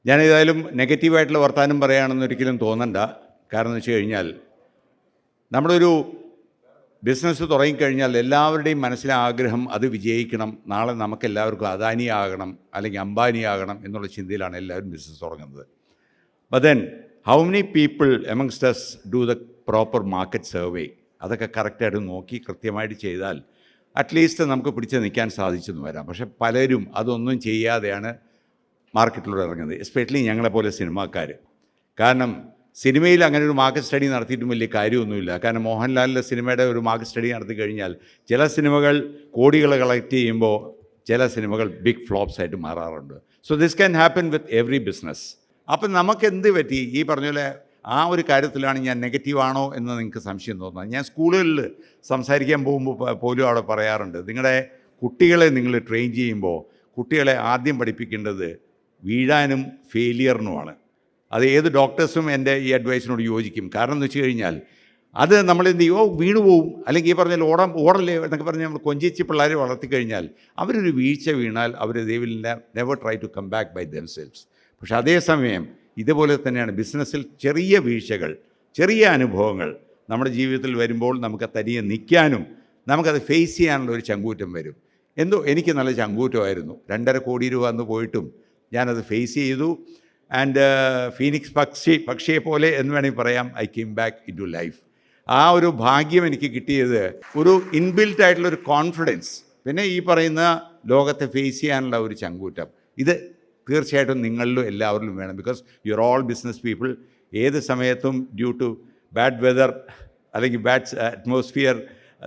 ഞാനേതായാലും നെഗറ്റീവായിട്ടുള്ള വർത്തമാനം പറയുകയാണെന്ന് ഒരിക്കലും തോന്നണ്ട. കാരണം എന്ന് വെച്ച് കഴിഞ്ഞാൽ, നമ്മളൊരു ബിസിനസ് തുടങ്ങിക്കഴിഞ്ഞാൽ എല്ലാവരുടെയും മനസ്സിലെ ആഗ്രഹം അത് വിജയിക്കണം, നാളെ നമുക്കെല്ലാവർക്കും അദാനിയാകണം അല്ലെങ്കിൽ അംബാനിയാകണം എന്നുള്ള ചിന്തയിലാണ് എല്ലാവരും ബിസിനസ് തുടങ്ങുന്നത്. But then how many people amongst us do the proper market survey? അതൊക്കെ കറക്റ്റായിട്ട് നോക്കി കൃത്യമായിട്ട് ചെയ്താൽ അറ്റ്ലീസ്റ്റ് നമുക്ക് പിടിച്ച് നിൽക്കാൻ സാധിച്ചെന്ന് വരാം. പക്ഷേ പലരും അതൊന്നും ചെയ്യാതെയാണ് മാർക്കറ്റിലൂടെ ഇറങ്ങുന്നത്, എസ്പെഷ്യലി ഞങ്ങളെപ്പോലെ സിനിമാക്കാർ. കാരണം സിനിമയിൽ അങ്ങനെ ഒരു മാർക്കറ്റ് സ്റ്റഡി നടത്തിയിട്ടും വലിയ കാര്യമൊന്നുമില്ല. കാരണം മോഹൻലാലിൻ്റെ സിനിമയുടെ ഒരു മാർക്കറ്റ് സ്റ്റഡി നടത്തി കഴിഞ്ഞാൽ ചില സിനിമകൾ കോടികൾ കളക്ട് ചെയ്യുമ്പോൾ ചില സിനിമകൾ ബിഗ് ഫ്ലോപ്സ് ആയിട്ട് മാറാറുണ്ട്. So this can happen with every business. അപ്പം നമുക്കെന്ത് പറ്റി? ഈ പറഞ്ഞ പോലെ ആ ഒരു കാര്യത്തിലാണ് ഞാൻ നെഗറ്റീവാണോ എന്ന് നിങ്ങൾക്ക് സംശയം തോന്നുന്നത്. ഞാൻ സ്കൂളുകളിൽ സംസാരിക്കാൻ പോകുമ്പോൾ പോലും അവിടെ പറയാറുണ്ട്, നിങ്ങളുടെ കുട്ടികളെ നിങ്ങൾ ട്രെയിൻ ചെയ്യുമ്പോൾ കുട്ടികളെ ആദ്യം പഠിപ്പിക്കേണ്ടത് വീഴാനും ഫെയിലിയറിനുമാണ്. അത് ഏത് ഡോക്ടേഴ്സും എൻ്റെ ഈ അഡ്വൈസിനോട് യോജിക്കും. കാരണം എന്ന് വെച്ച് കഴിഞ്ഞാൽ അത് നമ്മളെന്ത് ചെയ്യും, വീണു പോവും, അല്ലെങ്കിൽ ഈ പറഞ്ഞാൽ ഓടല്ലേ എന്നൊക്കെ പറഞ്ഞ് നമ്മൾ കൊഞ്ചിച്ച് പിള്ളേരെ വളർത്തിക്കഴിഞ്ഞാൽ അവരൊരു വീഴ്ച വീണാൽ അവർ they will never try to come back by themselves. പക്ഷേ അതേസമയം ഇതുപോലെ തന്നെയാണ് ബിസിനസ്സിൽ ചെറിയ വീഴ്ചകൾ, ചെറിയ അനുഭവങ്ങൾ നമ്മുടെ ജീവിതത്തിൽ വരുമ്പോൾ നമുക്ക് തനിയെ നിൽക്കാനും നമുക്കത് ഫേസ് ചെയ്യാനുള്ള ഒരു ചങ്കൂറ്റം വരും. എന്തോ എനിക്ക് നല്ല ചങ്കൂറ്റമായിരുന്നു. 2.5 കോടി രൂപ അന്ന് പോയിട്ടും ഞാനത് ഫേസ് ചെയ്തു. ആൻഡ് ഫീനിക്സ് പക്ഷിയെ പോലെ എന്ന് വേണമെങ്കിൽ പറയാം, I came back into life. ആ ഒരു ഭാഗ്യം എനിക്ക് കിട്ടിയത് ഒരു ഇൻബിൽറ്റ് ആയിട്ടുള്ളൊരു കോൺഫിഡൻസ്, പിന്നെ ഈ പറയുന്ന ലോകത്തെ ഫേസ് ചെയ്യാനുള്ള ഒരു ചങ്കൂറ്റം, ഇത് തീർച്ചയായിട്ടും നിങ്ങളിലും എല്ലാവരിലും വേണം. Because you are all business people. ഏത് സമയത്തും ഡ്യൂ ടു ബാഡ് വെതർ അല്ലെങ്കിൽ ബാഡ് അറ്റ്മോസ്ഫിയർ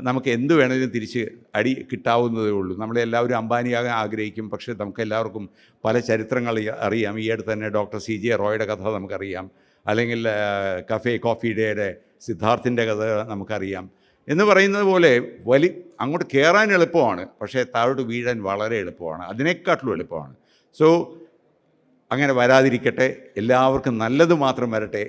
നമുക്ക് എന്ത് വേണമെങ്കിലും തിരിച്ച് അടി കിട്ടാവുന്നതേ ഉള്ളൂ. നമ്മളെല്ലാവരും അംബാനിയാകാൻ ആഗ്രഹിക്കും, പക്ഷേ നമുക്കെല്ലാവർക്കും പല ചരിത്രങ്ങൾ അറിയാം. ഈ അടുത്ത് തന്നെ ഡോക്ടർ CJ റോയുടെ കഥ നമുക്കറിയാം, അല്ലെങ്കിൽ കോഫി ഡേയുടെ സിദ്ധാർത്ഥിൻ്റെ കഥ നമുക്കറിയാം. എന്ന് പറയുന്നത് പോലെ അങ്ങോട്ട് കയറാൻ എളുപ്പമാണ്, പക്ഷേ താഴോട്ട് വീഴാൻ വളരെ എളുപ്പമാണ്, അതിനേക്കാട്ടിലും എളുപ്പമാണ്. സോ അങ്ങനെ വരാതിരിക്കട്ടെ, എല്ലാവർക്കും നല്ലത് മാത്രം വരട്ടെ.